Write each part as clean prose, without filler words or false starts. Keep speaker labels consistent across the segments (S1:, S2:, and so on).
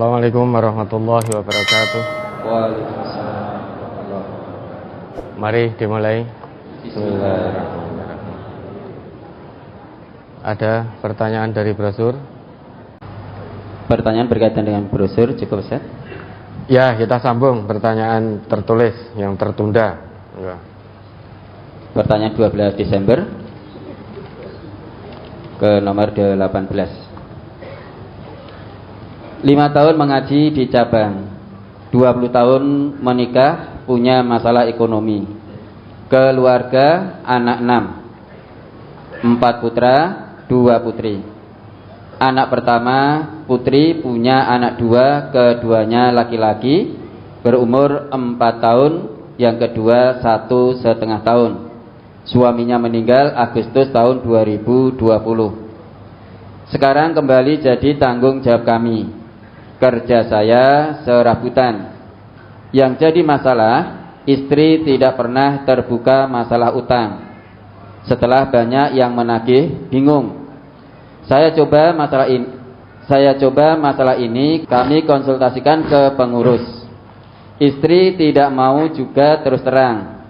S1: Assalamualaikum warahmatullahi wabarakatuh.
S2: Waalaikumsalam warahmatullahi wabarakatuh.
S1: Mari dimulai.
S2: Bismillahirrahmanirrahim.
S1: Ada pertanyaan dari brosur?
S2: Pertanyaan berkaitan dengan brosur cukup, Ustaz?
S1: Ya, kita sambung pertanyaan tertulis yang tertunda. Ya.
S2: Pertanyaan 12 Desember ke nomor 18. 5 tahun mengaji di cabang, 20 tahun menikah, punya masalah ekonomi. Keluarga, anak 6, 4 putra, 2 putri. Anak pertama putri punya anak 2, keduanya laki-laki, berumur 4 tahun, yang kedua 1,5 tahun. Suaminya meninggal Agustus tahun 2020. Sekarang kembali jadi tanggung jawab kami. Kerja saya serabutan. Yang jadi masalah, istri tidak pernah terbuka masalah utang. Setelah banyak yang menagih, bingung. Saya coba masalah ini kami konsultasikan ke pengurus. Istri tidak mau juga terus terang.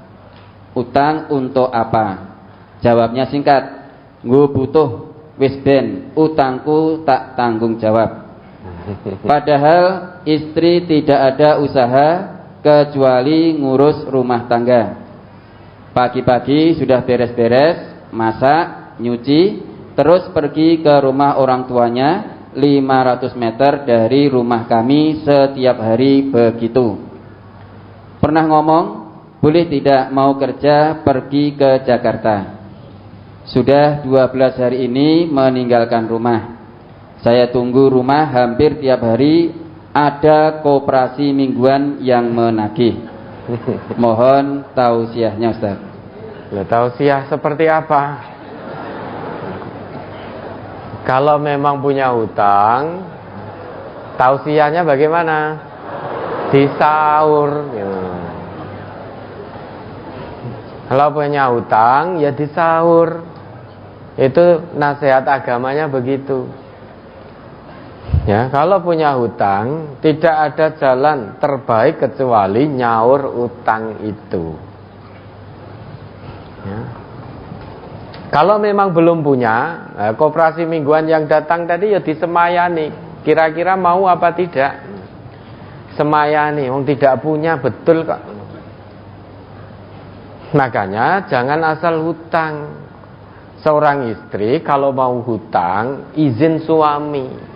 S2: Utang untuk apa? Jawabnya singkat. Gue butuh wis ben, utangku tak tanggung jawab. Padahal istri tidak ada usaha kecuali ngurus rumah tangga. Pagi-pagi sudah beres-beres, masak, nyuci, terus pergi ke rumah orang tuanya 500 meter dari rumah kami setiap hari begitu. Pernah ngomong, boleh tidak mau kerja pergi ke Jakarta. Sudah 12 hari ini meninggalkan rumah. Saya tunggu rumah hampir tiap hari ada koperasi mingguan yang menagih. Mohon tausiahnya, Ustaz.
S1: Tausiah seperti apa? Kalau memang punya hutang, tausiahnya bagaimana? Disaur. Kalau punya hutang, ya disaur. Itu nasihat agamanya begitu. Ya, kalau punya hutang, tidak ada jalan terbaik kecuali nyaur utang itu. Ya. Kalau memang belum punya, koperasi mingguan yang datang tadi ya disemayani. Kira-kira mau apa tidak? Semayani, wong tidak punya, betul kok. Makanya jangan asal hutang. Seorang istri kalau mau hutang, izin suami.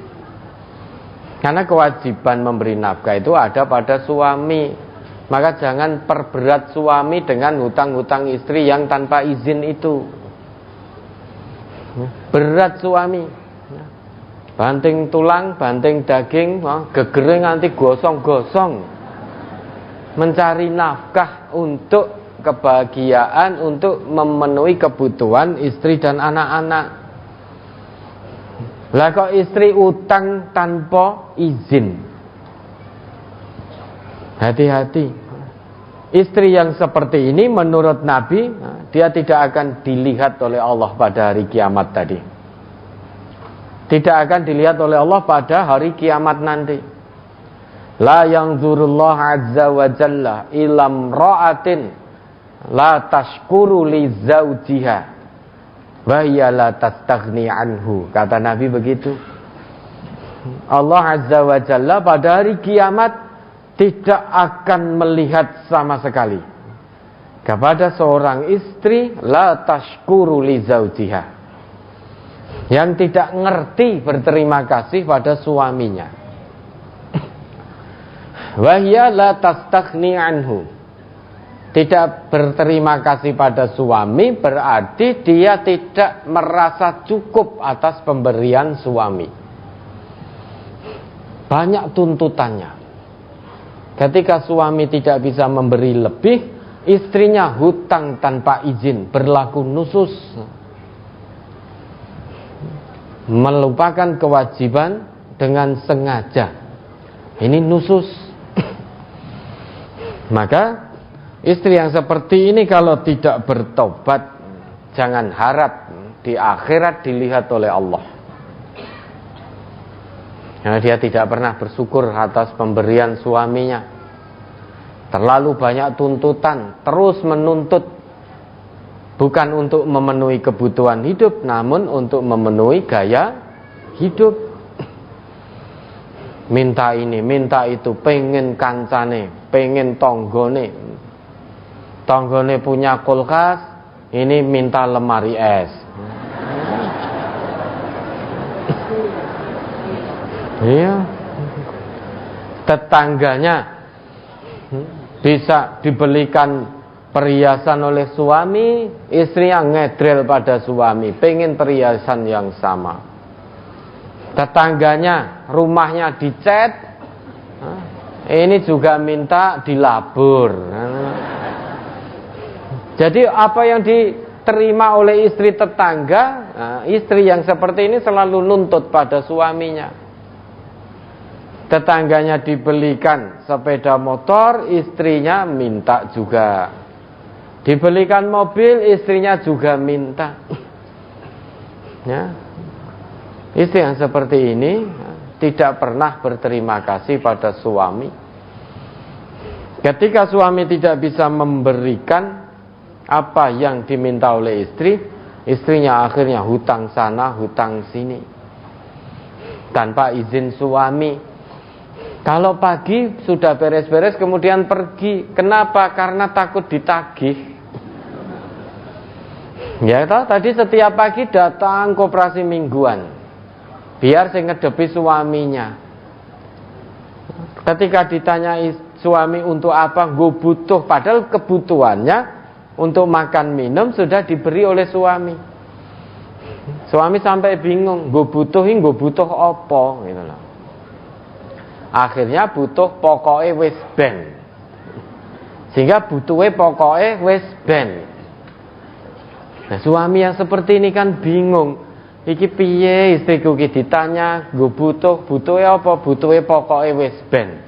S1: Karena kewajiban memberi nafkah itu ada pada suami. Maka jangan perberat suami dengan hutang-hutang istri yang tanpa izin itu. Berat suami. Banting tulang, banting daging, gegering nanti gosong-gosong. Mencari nafkah untuk kebahagiaan, untuk memenuhi kebutuhan istri dan anak-anak. Lah kok istri utang tanpa izin. Hati-hati. Istri yang seperti ini menurut Nabi, dia tidak akan dilihat oleh Allah pada hari kiamat tadi. Tidak akan dilihat oleh Allah pada hari kiamat nanti. La yanzurullah azza wa jalla ilam ra'atin la tashkuru li zawjiha wa hiya la tastaghni anhu. Kata Nabi begitu. Allah azza wa jalla pada hari kiamat tidak akan melihat sama sekali kepada seorang istri la tashkuru li zawjiha, yang tidak ngerti berterima kasih pada suaminya. Wa hiya la tastaghni anhu, tidak berterima kasih pada suami berarti dia tidak merasa cukup atas pemberian suami. Banyak tuntutannya. Ketika suami tidak bisa memberi lebih, istrinya hutang tanpa izin, berlaku nusus, melupakan kewajiban dengan sengaja. Ini nusus. Maka istri yang seperti ini kalau tidak bertobat, jangan harap di akhirat dilihat oleh Allah. Karena dia tidak pernah bersyukur atas pemberian suaminya. Terlalu banyak tuntutan, terus menuntut. Bukan untuk memenuhi kebutuhan hidup, namun untuk memenuhi gaya hidup. Minta ini, minta itu, pengen kancane, pengen tonggone. Tonggone punya kulkas, ini minta lemari es. Iya. Tetangganya bisa dibelikan perhiasan oleh suami, istrinya ngedrel pada suami, pengen perhiasan yang sama. Tetangganya rumahnya dicat, ini juga minta dilabur. Jadi apa yang diterima oleh istri tetangga, istri yang seperti ini selalu nuntut pada suaminya. Tetangganya dibelikan sepeda motor, istrinya minta juga. Dibelikan mobil, istrinya juga minta. Ya. Istri yang seperti ini tidak pernah berterima kasih pada suami. Ketika suami tidak bisa memberikan apa yang diminta oleh istri, istrinya akhirnya hutang sana, hutang sini, tanpa izin suami. Kalau pagi sudah beres-beres kemudian pergi. Kenapa? Karena takut ditagih. Ya toh, tadi setiap pagi datang koperasi mingguan, biar saya ngedepi suaminya. Ketika ditanya suami untuk apa, gue butuh, padahal kebutuhannya untuk makan minum sudah diberi oleh suami. Suami sampai bingung, gue butuh apa gitu loh. Akhirnya butuh pokoknya wis ben. Sehingga butuhnya pokoknya wis ben. Nah, suami yang seperti ini kan bingung. Iki piye istriku ki ditanya, gue butuhnya apa? Butuhnya pokoknya wis ben.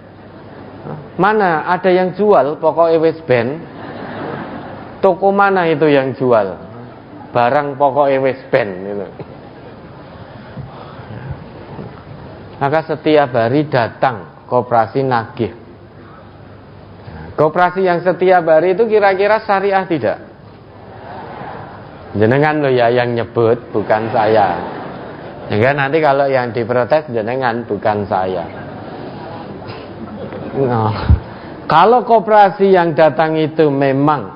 S1: Mana ada yang jual pokoknya wis ben? Toko mana itu yang jual barang pokoknya wis ben gitu. Maka setiap hari datang koperasi nagih. Koperasi yang setiap hari itu kira-kira syariah tidak? Jenengan loh ya yang nyebut, bukan saya. Sehingga nanti kalau yang diprotes jenengan, bukan saya. Nah, kalau koperasi yang datang itu memang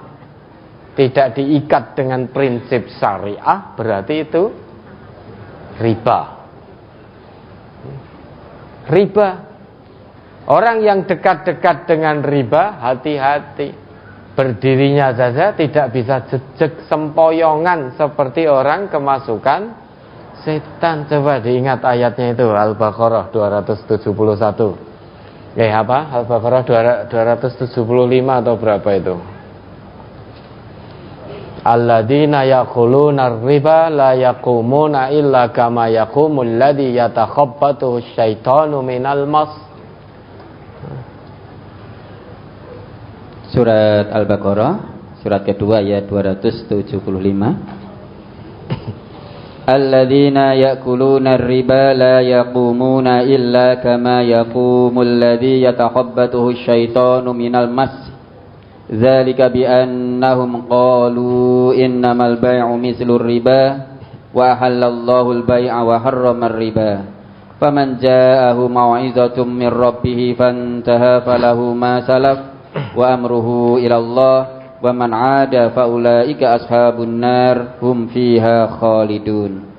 S1: tidak diikat dengan prinsip syariah, berarti itu riba. Riba. Orang yang dekat-dekat dengan riba, hati-hati. Berdirinya saja tidak bisa jejak sempoyongan seperti orang kemasukan setan. Coba diingat ayatnya itu, Al-Baqarah 271. Al-Baqarah 275 atau berapa itu? Alladzina yaquluna riba la yaqumuna illa kama yaqumul ladzi yatakhabbathu syaitanu minal mas.
S2: Surat Al-Baqarah, surat kedua ayat 275. Alladzina yaquluna riba la yaqumuna illa kama yaqumul ladzi yatakhabbathu syaitanu minal mas. Dzalika bi annahum qalu innamal bai'u mislur riba wa halallahu al-bai'a wa harrama ar-riba. Faman ja'ahu mau'izatun min rabbih fantaha falahu ma salaf wa amruhu ila Allah wa man 'ada fa ulaika ashabun nar hum fiha khalidun.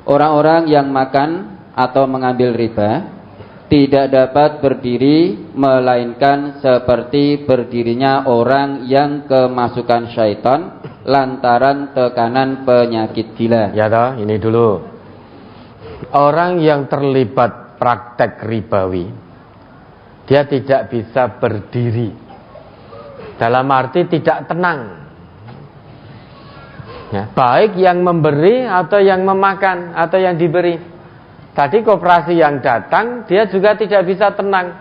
S2: Orang-orang yang makan atau mengambil riba tidak dapat berdiri melainkan seperti berdirinya orang yang kemasukan syaitan lantaran tekanan penyakit gila.
S1: Ya toh, ini dulu. Orang yang terlibat praktek ribawi, dia tidak bisa berdiri. Dalam arti tidak tenang. Ya, baik yang memberi atau yang memakan atau yang diberi. Tadi koperasi yang datang, dia juga tidak bisa tenang.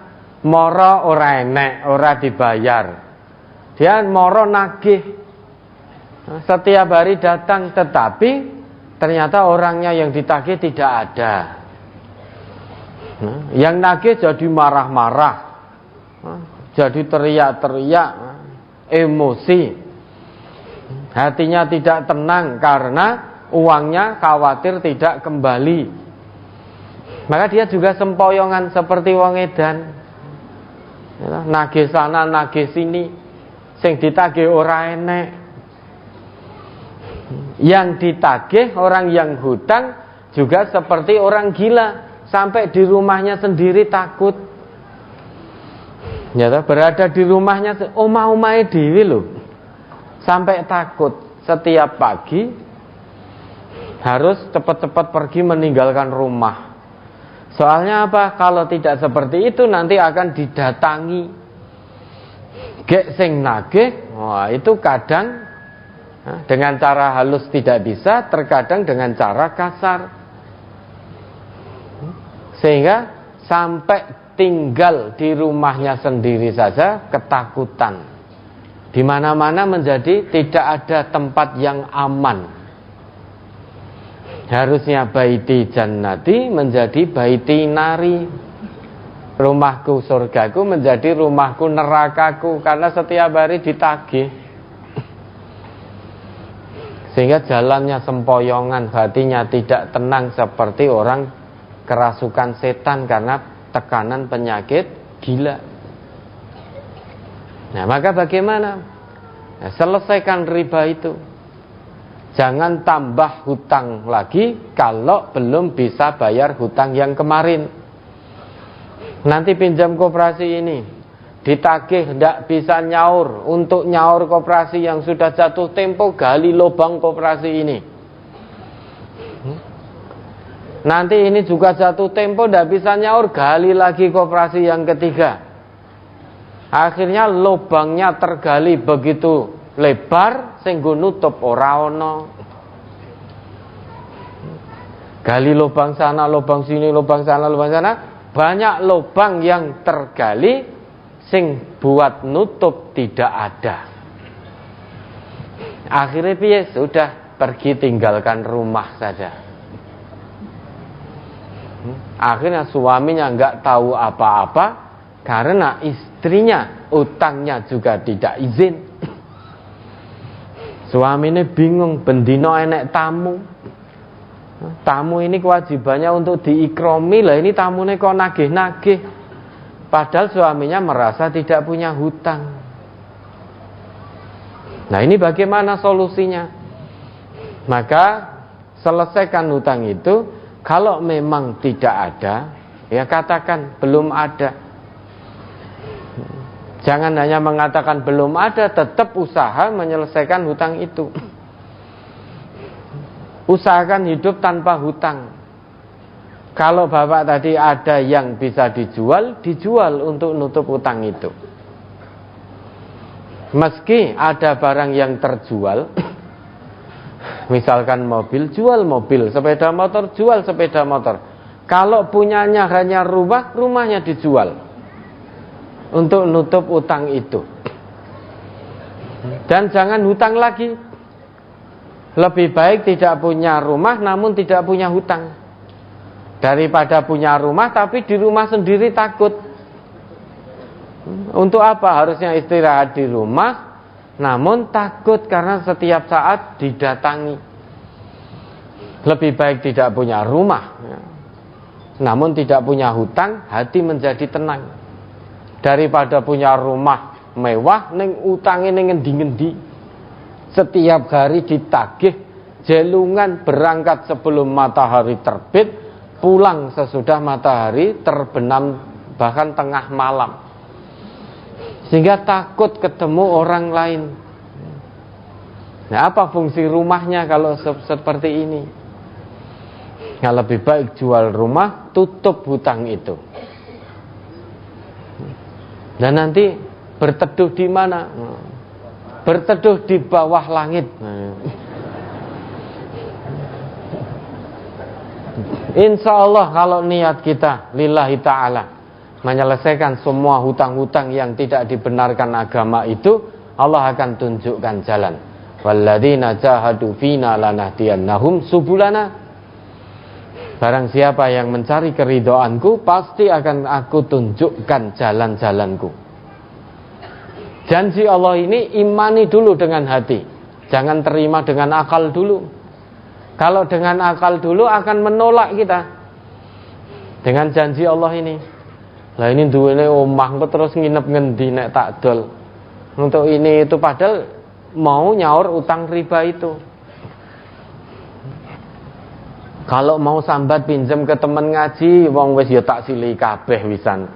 S1: Moro ora enek, ora dibayar. Dia moro nagih. Setiap hari datang, tetapi ternyata orangnya yang ditagih tidak ada. Yang nagih jadi marah-marah, jadi teriak-teriak, emosi, hatinya tidak tenang karena uangnya khawatir tidak kembali. Maka dia juga sempoyongan seperti wong edan, nagih sana nagih sini, sing ditagih ora enek. Yang ditagih orang yang hutang juga seperti orang gila, sampai di rumahnya sendiri takut. Ya, berada di rumahnya omah-omahe dhewe lho, sampai takut setiap pagi harus cepat-cepat pergi meninggalkan rumah. Soalnya apa? Kalau tidak seperti itu nanti akan didatangi. Gek sing nagih, wah itu kadang dengan cara halus tidak bisa, terkadang dengan cara kasar. Sehingga sampai tinggal di rumahnya sendiri saja ketakutan. Di mana-mana menjadi tidak ada tempat yang aman. Harusnya baiti jannati menjadi baiti nari. Rumahku surgaku menjadi rumahku nerakaku, karena setiap hari ditagih. Sehingga jalannya sempoyongan, hatinya tidak tenang seperti orang kerasukan setan karena tekanan penyakit gila. Nah, maka bagaimana? Nah, selesaikan riba itu. Jangan tambah hutang lagi kalau belum bisa bayar hutang yang kemarin. Nanti pinjam koperasi ini ditagih tidak bisa nyaur. Untuk nyaur koperasi yang sudah jatuh tempo, gali lubang koperasi ini. Nanti ini juga jatuh tempo, tidak bisa nyaur, gali lagi koperasi yang ketiga. Akhirnya lubangnya tergali begitu lebar sehingga nutup ora ono. Gali lubang sana, lubang sini, lubang sana, lubang sana, banyak lubang yang tergali sing buat nutup tidak ada. Akhirnya piye? Sudah pergi tinggalkan rumah saja. Akhirnya suaminya enggak tahu apa-apa karena istrinya utangnya juga tidak izin. Suaminya bingung, bendino enek tamu. Tamu ini kewajibannya untuk diikromi, lah ini tamunya kok nagih-nagih. Padahal suaminya merasa tidak punya hutang. Nah, ini bagaimana solusinya? Maka selesaikan hutang itu. Kalau memang tidak ada, ya katakan belum ada. Jangan hanya mengatakan belum ada, tetap usaha menyelesaikan hutang itu. Usahakan hidup tanpa hutang. Kalau bapak tadi ada yang bisa dijual, dijual untuk nutup hutang itu. Meski ada barang yang terjual, misalkan mobil, jual mobil, sepeda motor, jual sepeda motor. Kalau punyanya hanya rumah, rumahnya dijual untuk nutup utang itu. Dan jangan hutang lagi. Lebih baik tidak punya rumah namun tidak punya hutang, daripada punya rumah tapi di rumah sendiri takut. Untuk apa? Harusnya istirahat di rumah namun takut karena setiap saat didatangi. Lebih baik tidak punya rumah namun tidak punya hutang, hati menjadi tenang, daripada punya rumah mewah ning utange ning ngendi-ngendi. Setiap hari ditagih, jelungan berangkat sebelum matahari terbit, pulang sesudah matahari terbenam bahkan tengah malam. Sehingga takut ketemu orang lain. Nah, apa fungsi rumahnya kalau seperti ini? Nah, lebih baik jual rumah, tutup hutang itu. Dan nanti berteduh di mana? Berteduh di bawah langit. Insya Allah kalau niat kita lillahi ta'ala menyelesaikan semua hutang-hutang yang tidak dibenarkan agama itu, Allah akan tunjukkan jalan. Walladzina jahadu fina lanahdiyannahum subulana. Barang siapa yang mencari keridhoanku, pasti akan aku tunjukkan jalan-jalanku. Janji Allah ini imani dulu dengan hati. Jangan terima dengan akal dulu. Kalau dengan akal dulu akan menolak kita dengan janji Allah ini. Lah ini duwene omah kok terus nginep ngendi nek tak dol. Untuk ini itu padahal mau nyaur utang riba itu. Kalau mau sambat pinjam ke teman ngaji, wong wis ya tak silih kabeh wisan.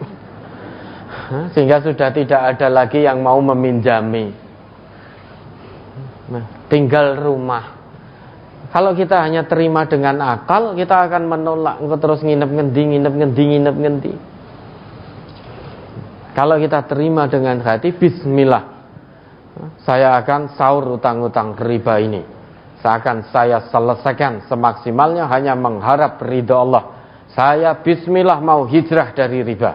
S1: Sehingga sudah tidak ada lagi yang mau meminjami. Nah, tinggal rumah. Kalau kita hanya terima dengan akal, kita akan menolak. Engko terus nginep ngendi. Kalau kita terima dengan hati, bismillah. Saya akan sahur utang-utang riba ini. Akan saya selesaikan semaksimalnya hanya mengharap ridho Allah. Saya bismillah mau hijrah dari riba.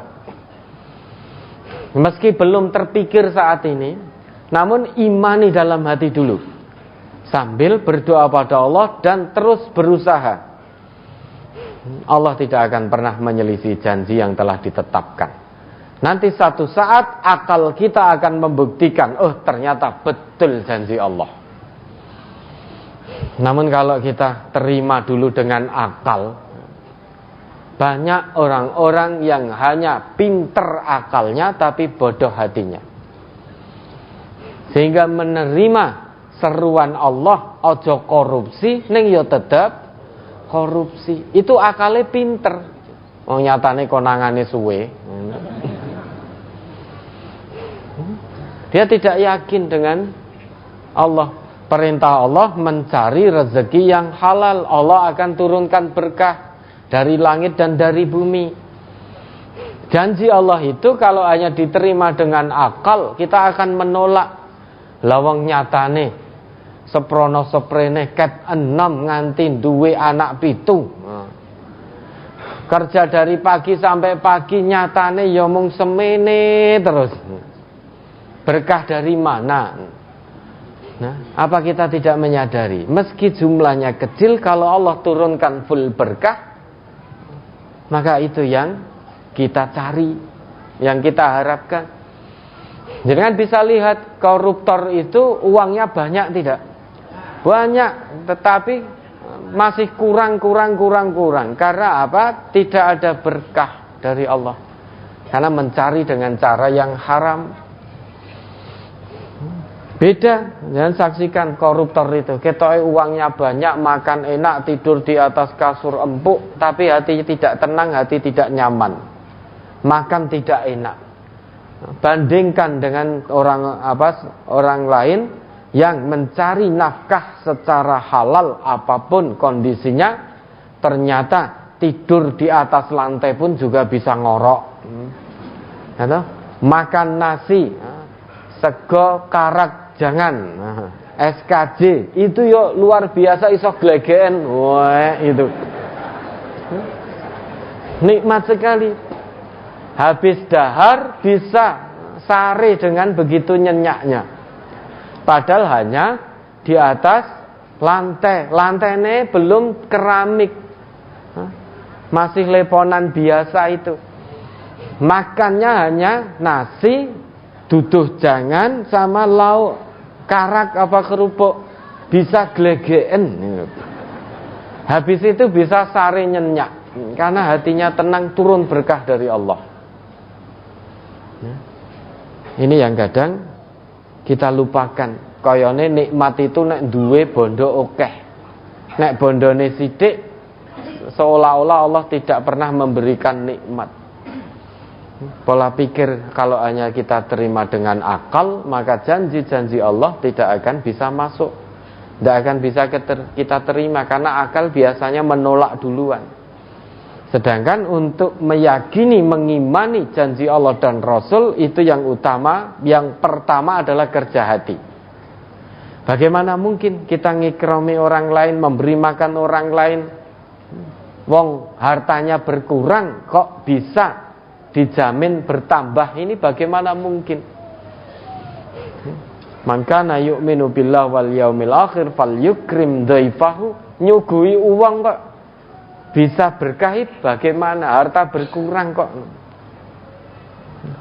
S1: Meski belum terpikir saat ini, namun imani dalam hati dulu. Sambil berdoa pada Allah dan terus berusaha. Allah tidak akan pernah menyelisih janji yang telah ditetapkan. Nanti satu saat akal kita akan membuktikan, oh ternyata betul janji Allah. Namun kalau kita terima dulu dengan akal, banyak orang-orang yang hanya pinter akalnya tapi bodoh hatinya. Sehingga menerima seruan Allah, ojo korupsi, ning yo tetep korupsi. Itu akalnya pinter. Oh nyatane konangane suwe. Dia tidak yakin dengan Allah. Perintah Allah mencari rezeki yang halal. Allah akan turunkan berkah dari langit dan dari bumi. Janji Allah itu kalau hanya diterima dengan akal, kita akan menolak. Lawang nyatane seprono seprene ket 6 nganti duwe anak 7. Kerja dari pagi sampai pagi nyatane ya mung semene terus. Berkah dari mana? Nah, apa kita tidak menyadari? Meski jumlahnya kecil, kalau Allah turunkan full berkah, maka itu yang kita cari, yang kita harapkan. Jangan bisa lihat koruptor itu uangnya banyak tidak? Banyak, tetapi masih kurang. Karena apa? Tidak ada berkah dari Allah. Karena mencari dengan cara yang haram. Beda, jangan saksikan koruptor itu. Ketoke uangnya banyak, makan enak, tidur di atas kasur empuk, tapi hati tidak tenang, hati tidak nyaman. Makan tidak enak. Bandingkan dengan orang lain yang mencari nafkah secara halal apapun kondisinya, ternyata tidur di atas lantai pun juga bisa ngorok. Makan nasi, sego karak jangan, SKJ itu yo luar biasa iso glegen, wah itu nikmat sekali. Habis dahar bisa sare dengan begitu nyenyaknya. Padahal hanya di atas lantainya belum keramik, masih leponan biasa itu. Makannya hanya nasi, duduh jangan sama lauk karak apa kerupuk, bisa glegeen. Habis itu bisa sare nyenyak karena hatinya tenang, turun berkah dari Allah. Ini yang kadang kita lupakan. Koyone nikmat itu nek duwe bondo akeh. Nek bondone sithik seolah-olah Allah tidak pernah memberikan nikmat. Pola pikir kalau hanya kita terima dengan akal, maka janji-janji Allah tidak akan bisa masuk, tidak akan bisa kita terima, karena akal biasanya menolak duluan. Sedangkan untuk meyakini, mengimani janji Allah dan Rasul, itu yang utama. Yang pertama adalah kerja hati. Bagaimana mungkin kita ngikromi orang lain, memberi makan orang lain, wong hartanya berkurang kok bisa dijamin bertambah? Ini bagaimana mungkin? Man kana yu'minu billahi wal yaumil akhir falyukrim dhaifahu. Nyugui uang kok bisa berkah bagaimana? Harta berkurang kok.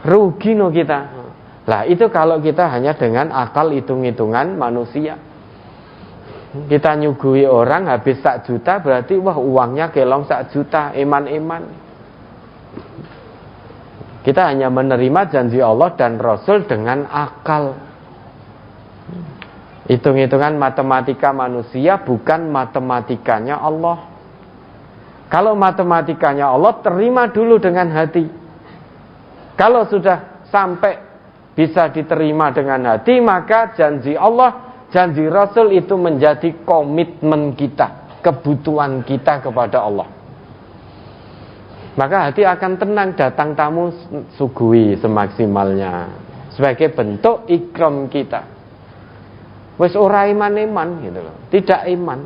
S1: Rugi no kita. Lah itu kalau kita hanya dengan akal hitung-hitungan manusia. Kita nyugui orang habis 1 juta, berarti wah uangnya kelong 1 juta, eman-eman. Kita hanya menerima janji Allah dan Rasul dengan akal. Hitung-hitungan matematika manusia, bukan matematikanya Allah. Kalau matematikanya Allah, terima dulu dengan hati. Kalau sudah sampai bisa diterima dengan hati, maka janji Allah, janji Rasul itu menjadi komitmen kita, kebutuhan kita kepada Allah. Maka hati akan tenang, datang tamu sugui semaksimalnya, sebagai bentuk ikram kita. Wes ora iman-iman gitu loh, tidak iman.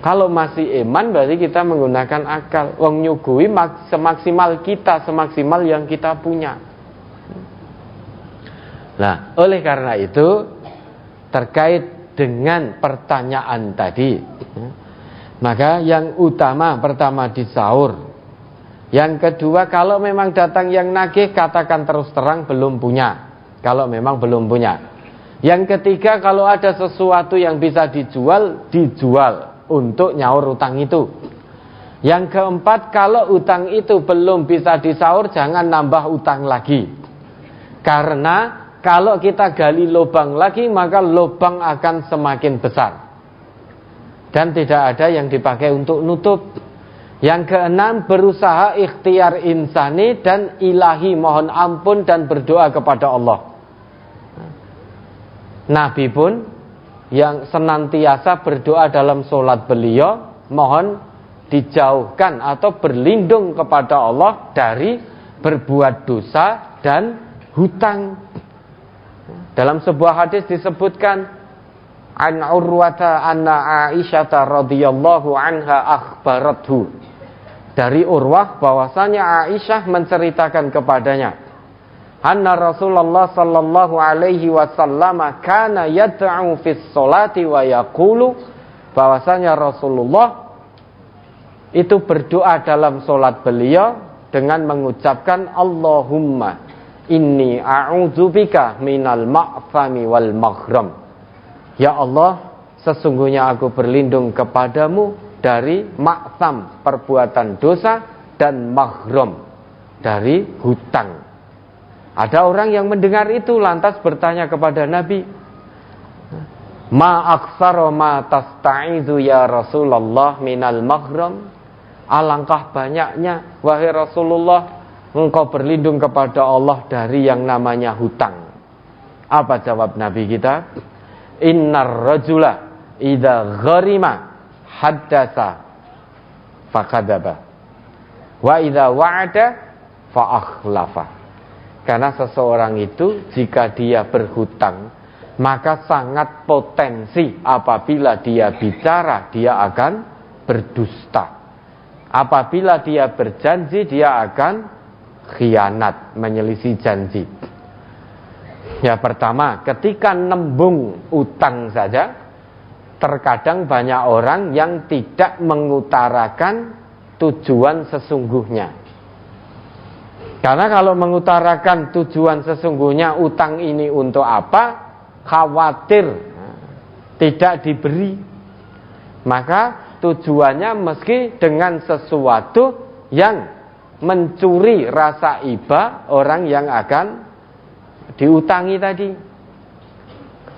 S1: Kalau masih iman berarti kita menggunakan akal. Wong nyugui semaksimal kita, semaksimal yang kita punya. Nah, oleh karena itu terkait dengan pertanyaan tadi, maka yang utama pertama di sahur. Yang kedua, kalau memang datang yang nagih, katakan terus terang belum punya. Kalau memang belum punya. Yang ketiga, kalau ada sesuatu yang bisa dijual, dijual untuk nyaur utang itu. Yang keempat, kalau utang itu belum bisa disaur, jangan nambah utang lagi. Karena kalau kita gali lubang lagi, maka lubang akan semakin besar. Dan tidak ada yang dipakai untuk nutup. Yang keenam, berusaha ikhtiar insani dan ilahi, mohon ampun dan berdoa kepada Allah. Nabi pun yang senantiasa berdoa dalam sholat beliau, mohon dijauhkan atau berlindung kepada Allah dari berbuat dosa dan hutang. Dalam sebuah hadis disebutkan, an Urwata anna Aisyata radhiyallahu anha akhbarathu, dari Urwah bahwasanya Aisyah menceritakan kepadanya, anna Rasulullah sallallahu alaihi wasallam kana yad'u fis sholati wa yaqulu, bahwasanya Rasulullah itu berdoa dalam sholat beliau dengan mengucapkan Allahumma inni a'udzubika minal ma'fami wal maghram. Ya Allah, sesungguhnya aku berlindung kepadamu dari ma'fam, perbuatan dosa, dan maghram, dari hutang. Ada orang yang mendengar itu lantas bertanya kepada Nabi, ma aksara ma tasta'izu ya Rasulullah minal maghram. Alangkah banyaknya wahai Rasulullah engkau berlindung kepada Allah dari yang namanya hutang. Apa jawab Nabi kita? Innar rajula idza gharima haddasa fakadzaba wa idza wa'ada fa akhlafa. Karena seseorang itu jika dia berhutang, maka sangat potensi apabila dia bicara dia akan berdusta. Apabila dia berjanji dia akan khianat, menyelisih janji. Ya, pertama, ketika nembung utang saja, terkadang banyak orang yang tidak mengutarakan tujuan sesungguhnya. Karena kalau mengutarakan tujuan sesungguhnya utang ini untuk apa, khawatir tidak diberi. Maka tujuannya meski dengan sesuatu yang mencuri rasa iba orang yang akan diutangi tadi.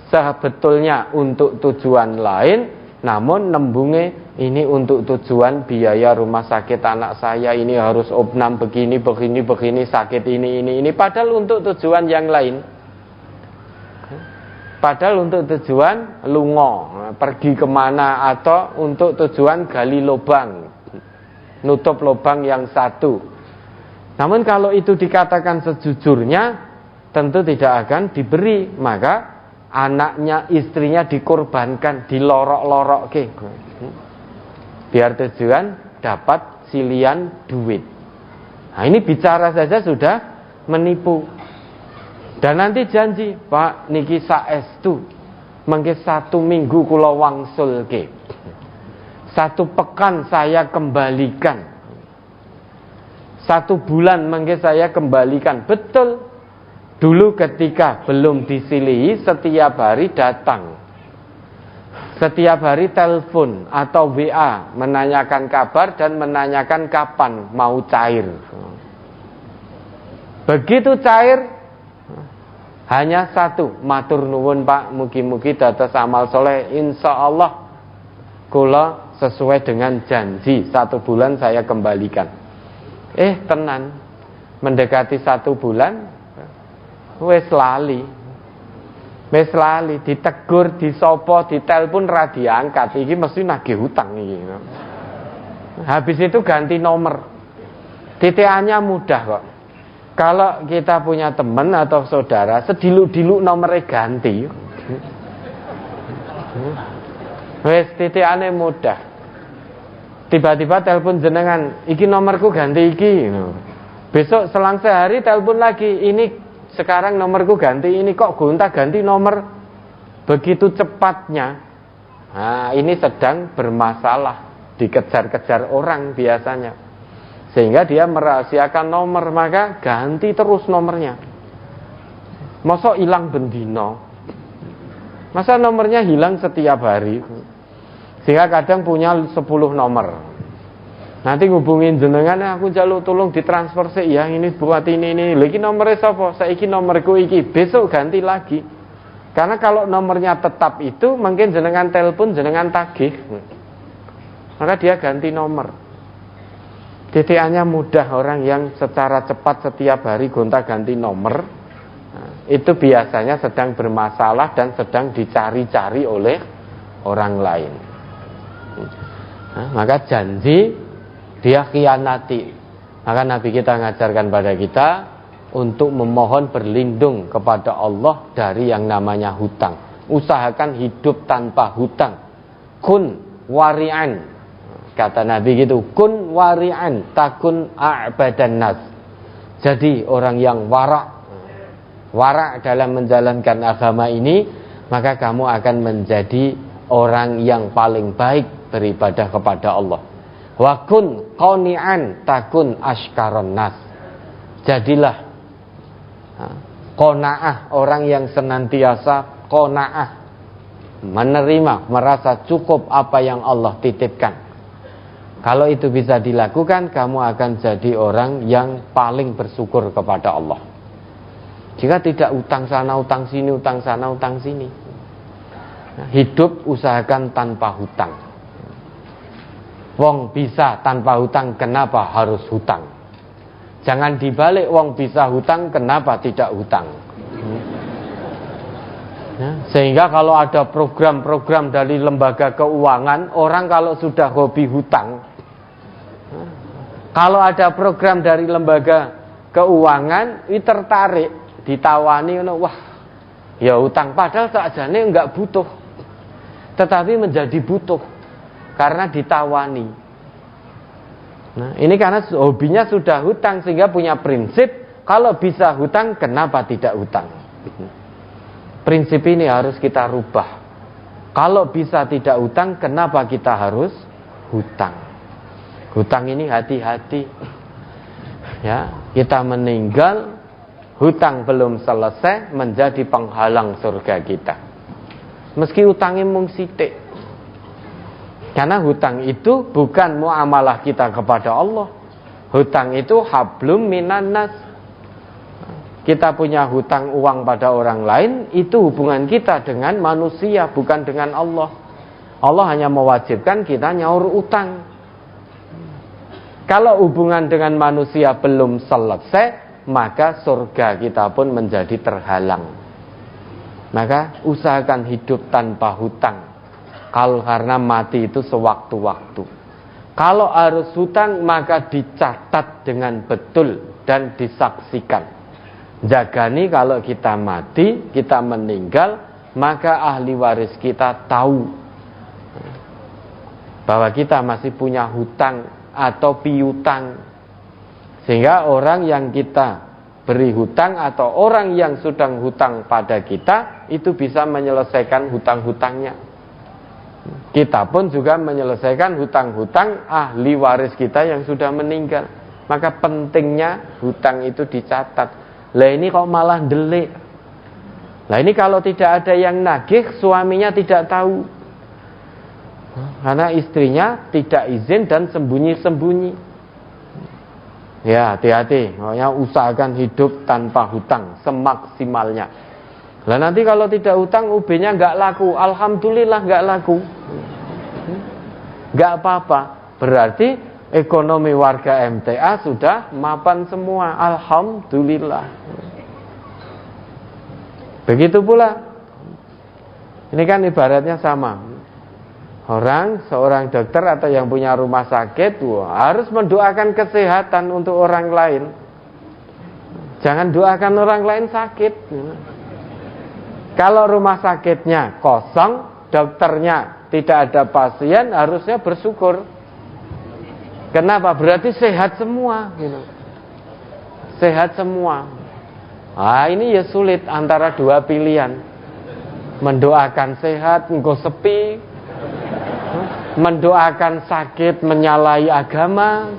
S1: Sebetulnya untuk tujuan lain, namun nembunge ini untuk tujuan biaya rumah sakit anak saya, ini harus opnam begini sakit ini. Padahal untuk tujuan yang lain. Padahal untuk tujuan lungo, pergi kemana, atau untuk tujuan gali lubang, nutup lubang yang satu. Namun kalau itu dikatakan sejujurnya, tentu tidak akan diberi. Maka anaknya, istrinya dikorbankan, dilorok-lorok ke, biar tujuan dapat silian duit. Nah, ini bicara saja sudah menipu. Dan nanti janji, Pak niki saestu mengke 1 minggu kula wangsul ke. 1 pekan saya kembalikan, 1 bulan mungkin saya kembalikan. Betul. Dulu ketika belum disilihi, setiap hari datang, setiap hari telepon atau WA, menanyakan kabar dan menanyakan kapan mau cair. Begitu cair, hanya 1, matur nuwun Pak, mugi-mugi dados amal soleh, insya Allah kula sesuai dengan janji 1 bulan saya kembalikan. Tenan, mendekati 1 bulan, wis lali, ditegur, disopo, ditelepon ra diangkat, iki mesti nagih hutang iki. Habis itu ganti nomor. TTA-nya mudah kok. Kalau kita punya teman atau saudara, sediluk-diluk nomornya ganti. Wis TTA-nya mudah. Tiba-tiba telepon jenengan, iki nomorku ganti iki. Besok selang sehari telepon lagi, ini sekarang nomorku ganti, ini kok gonta ganti nomor begitu cepatnya. Nah, ini sedang bermasalah, dikejar-kejar orang biasanya, sehingga dia merahasiakan nomor, maka ganti terus nomornya. Masa hilang bendino, masa nomornya hilang setiap hari, sehingga kadang punya 10 nomor. Nanti ngubungin jenengan, aku jaluk tolong ditransfer sih ya, ini buat ini. Lagi nomornya sapa? Saiki nomorku iki, besok ganti lagi. Karena kalau nomornya tetap itu, mungkin jenengan telepon, jenengan tagih, maka dia ganti nomor. TTA-nya mudah, orang yang secara cepat setiap hari gonta-ganti nomor, itu biasanya sedang bermasalah dan sedang dicari-cari oleh orang lain. Maka janji dia khianati. Maka Nabi kita mengajarkan pada kita untuk memohon berlindung kepada Allah dari yang namanya hutang. Usahakan hidup tanpa hutang. Kun wari'an, kata Nabi gitu, kun wari'an takun a'badan nas. Jadi orang yang warak dalam menjalankan agama ini, maka kamu akan menjadi orang yang paling baik beribadah kepada Allah. Wa kun qani'an takun ashkaron nas. Jadilah qanaah, orang yang senantiasa qanaah, menerima, merasa cukup apa yang Allah titipkan. Kalau itu bisa dilakukan, kamu akan jadi orang yang paling bersyukur kepada Allah. Jika tidak utang sana, utang sini, utang sana, utang sini. Hidup usahakan tanpa hutang. Wong bisa tanpa hutang, kenapa harus hutang? Jangan dibalik, wong bisa hutang, kenapa tidak hutang? Sehingga kalau ada program-program dari lembaga keuangan, orang kalau sudah hobi hutang, kalau ada program dari lembaga keuangan, ini tertarik, ditawani, wah, ya hutang, padahal sakjane enggak butuh, tetapi menjadi butuh karena ditawani. Nah, ini karena hobinya sudah hutang, sehingga punya prinsip, kalau bisa hutang, kenapa tidak hutang? Prinsip ini harus kita rubah. Kalau bisa tidak hutang, kenapa kita harus hutang? Hutang ini hati-hati. Ya, kita meninggal, hutang belum selesai, menjadi penghalang surga kita. Meski hutangnya mung sithik. Karena hutang itu bukan muamalah kita kepada Allah. Hutang itu hablum minan nas. Kita punya hutang uang pada orang lain, itu hubungan kita dengan manusia, bukan dengan Allah. Allah hanya mewajibkan kita nyaur utang. Kalau hubungan dengan manusia belum selesai, maka surga kita pun menjadi terhalang. Maka usahakan hidup tanpa hutang. Karena mati itu sewaktu-waktu. Kalau harus hutang, maka dicatat dengan betul dan disaksikan. Jagani kalau kita mati, kita meninggal, maka ahli waris kita tahu bahwa kita masih punya hutang atau piutang. Sehingga orang yang kita beri hutang atau orang yang sedang hutang pada kita, itu bisa menyelesaikan hutang-hutangnya. Kita pun juga menyelesaikan hutang-hutang ahli waris kita yang sudah meninggal. Maka pentingnya hutang itu dicatat. Lah ini kok malah delik. Lah ini kalau tidak ada yang nagih, suaminya tidak tahu. Karena istrinya tidak izin dan sembunyi-sembunyi. Ya, hati-hati. Makanya usahakan hidup tanpa hutang semaksimalnya. Lah nanti kalau tidak hutang, UB-nya nggak laku. Alhamdulillah nggak laku. Nggak apa-apa. Berarti ekonomi warga MTA sudah mapan semua. Alhamdulillah. Begitu pula. Ini kan ibaratnya sama. Seorang dokter atau yang punya rumah sakit harus mendoakan kesehatan untuk orang lain. Jangan doakan orang lain sakit. Kalau rumah sakitnya kosong, dokternya tidak ada pasien, harusnya bersyukur. Kenapa? Berarti sehat semua. Sehat semua. Ini ya sulit antara dua pilihan. Mendoakan sehat, engkau sepi. Mendoakan sakit, menyalahi agama.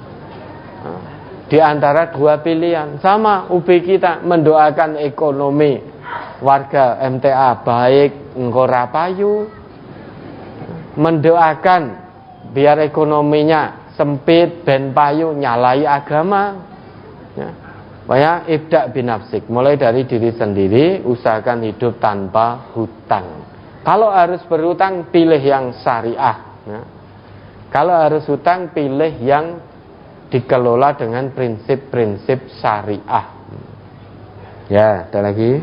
S1: Di antara dua pilihan. Sama UB kita mendoakan ekonomi warga MTA baik, engkau rapayu. Mendoakan biar ekonominya sempit, ben payu, nyalahi agama. Banyak ibda binafsik. Mulai dari diri sendiri, usahakan hidup tanpa hutang. Kalau harus berhutang, pilih yang syariah. Kalau harus hutang, pilih yang dikelola dengan prinsip-prinsip syariah. Ya, ada lagi.